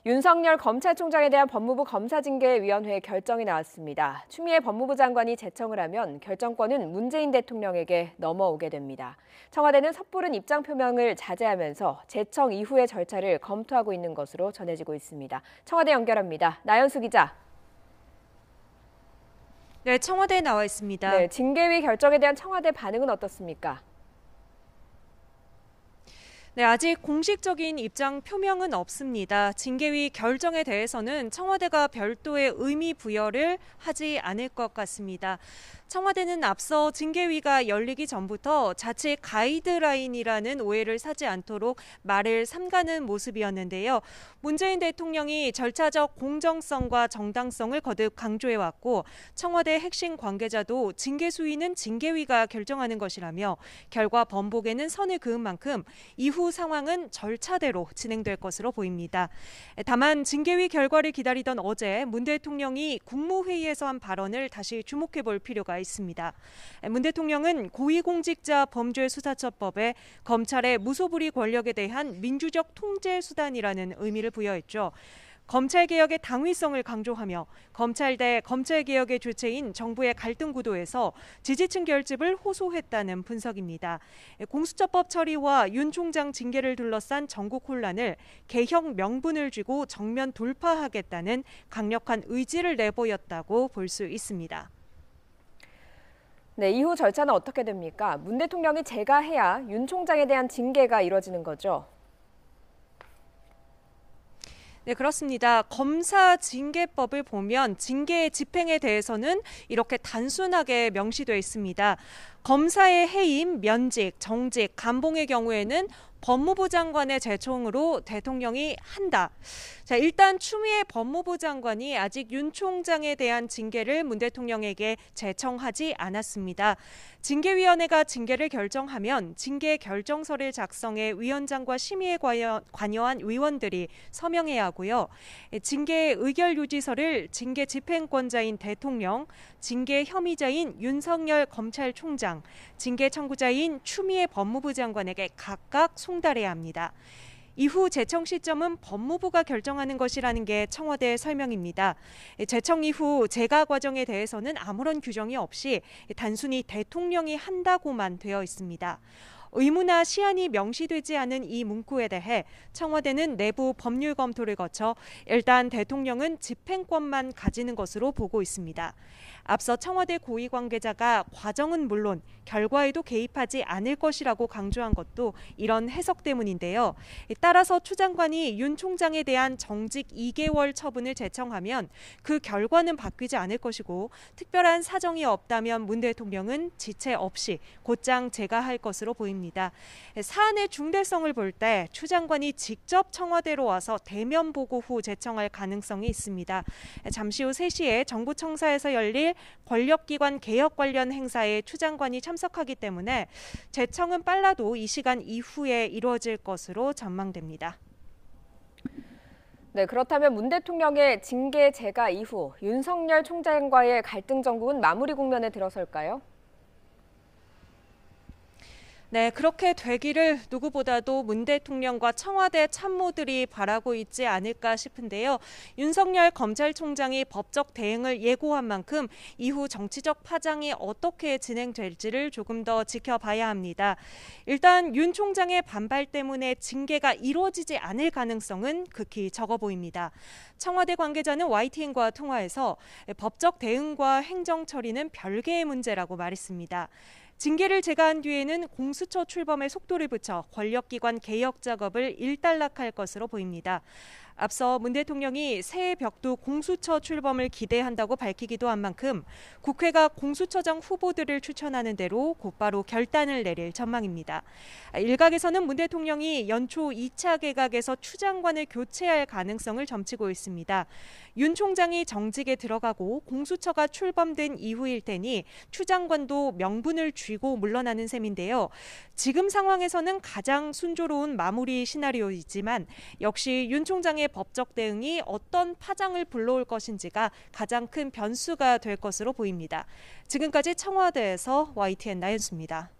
윤석열 검찰총장에 대한 법무부 검사징계위원회 결정이 나왔습니다. 추미애 법무부 장관이 제청을 하면 결정권은 문재인 대통령에게 넘어오게 됩니다. 청와대는 섣부른 입장 표명을 자제하면서 제청 이후의 절차를 검토하고 있는 것으로 전해지고 있습니다. 청와대 연결합니다. 나연수 기자. 네, 청와대에 나와 있습니다. 네, 징계위 결정에 대한 청와대 반응은 어떻습니까? 네, 아직 공식적인 입장 표명은 없습니다. 징계위 결정에 대해서는 청와대가 별도의 의미 부여를 하지 않을 것 같습니다. 청와대는 앞서 징계위가 열리기 전부터 자칫 가이드라인이라는 오해를 사지 않도록 말을 삼가는 모습이었는데요. 문재인 대통령이 절차적 공정성과 정당성을 거듭 강조해왔고 청와대 핵심 관계자도 징계 수위는 징계위가 결정하는 것이라며 결과 번복에는 선을 그은 만큼 이후 상황은 절차대로 진행될 것으로 보입니다. 다만 징계위 결과를 기다리던 어제 문 대통령이 국무회의에서 한 발언을 다시 주목해 볼 필요가 있습니다. 문 대통령은 고위공직자 범죄수사처법에 검찰의 무소불위 권력에 대한 민주적 통제 수단이라는 의미를 부여했죠. 검찰개혁의 당위성을 강조하며 검찰 대 검찰개혁의 주체인 정부의 갈등 구도에서 지지층 결집을 호소했다는 분석입니다. 공수처법 처리와 윤 총장 징계를 둘러싼 전국 혼란을 개혁 명분을 쥐고 정면 돌파하겠다는 강력한 의지를 내보였다고 볼 수 있습니다. 네, 이후 절차는 어떻게 됩니까? 문 대통령이 제가해야 윤 총장에 대한 징계가 이뤄지는 거죠? 네, 그렇습니다. 검사징계법을 보면 징계 집행에 대해서는 이렇게 단순하게 명시되어 있습니다. 검사의 해임, 면직, 정직, 감봉의 경우에는 법무부 장관의 제청으로 대통령이 한다. 자, 일단 추미애 법무부 장관이 아직 윤 총장에 대한 징계를 문 대통령에게 제청하지 않았습니다. 징계위원회가 징계를 결정하면 징계 결정서를 작성해 위원장과 심의에 관여한 의원들이 서명해야 하고요. 징계 의결 유지서를 징계 집행권자인 대통령, 징계 혐의자인 윤석열 검찰총장, 징계 청구자인 추미애 법무부 장관에게 각각 송달해야 합니다. 이후 제청 시점은 법무부가 결정하는 것이라는 게 청와대의 설명입니다. 제청 이후 재가 과정에 대해서는 아무런 규정이 없이 단순히 대통령이 한다고만 되어 있습니다. 의무나 시한이 명시되지 않은 이 문구에 대해 청와대는 내부 법률 검토를 거쳐 일단 대통령은 집행권만 가지는 것으로 보고 있습니다. 앞서 청와대 고위 관계자가 과정은 물론 결과에도 개입하지 않을 것이라고 강조한 것도 이런 해석 때문인데요. 따라서 추 장관이 윤 총장에 대한 정직 2개월 처분을 제청하면 그 결과는 바뀌지 않을 것이고 특별한 사정이 없다면 문 대통령은 지체 없이 곧장 제가할 것으로 보입니다. 사안의 중대성을 볼 때 추 장관이 직접 청와대로 와서 대면 보고 후 제청할 가능성이 있습니다. 잠시 후 3시에 정부청사에서 열릴 권력기관 개혁 관련 행사에 추 장관이 참석하기 때문에 제청은 빨라도 이 시간 이후에 이루어질 것으로 전망됩니다. 네, 그렇다면 문 대통령의 징계 제가 이후 윤석열 총장과의 갈등 정국은 마무리 국면에 들어설까요? 네, 그렇게 되기를 누구보다도 문 대통령과 청와대 참모들이 바라고 있지 않을까 싶은데요. 윤석열 검찰총장이 법적 대응을 예고한 만큼 이후 정치적 파장이 어떻게 진행될지를 조금 더 지켜봐야 합니다. 일단 윤 총장의 반발 때문에 징계가 이루어지지 않을 가능성은 극히 적어 보입니다. 청와대 관계자는 YTN과 통화에서 법적 대응과 행정 처리는 별개의 문제라고 말했습니다. 징계를 제거한 뒤에는 공수처 출범에 속도를 붙여 권력기관 개혁 작업을 일단락할 것으로 보입니다. 앞서 문 대통령이 새해 벽두 공수처 출범을 기대한다고 밝히기도 한 만큼 국회가 공수처장 후보들을 추천하는 대로 곧바로 결단을 내릴 전망입니다. 일각에서는 문 대통령이 연초 2차 개각에서 추 장관을 교체할 가능성을 점치고 있습니다. 윤 총장이 정직에 들어가고 공수처가 출범된 이후일 테니 추 장관도 명분을 쥐고 물러나는 셈인데요. 지금 상황에서는 가장 순조로운 마무리 시나리오이지만 역시 윤 총장의 법적 대응이 어떤 파장을 불러올 것인지가 가장 큰 변수가 될 것으로 보입니다. 지금까지 청와대에서 YTN 나연수입니다.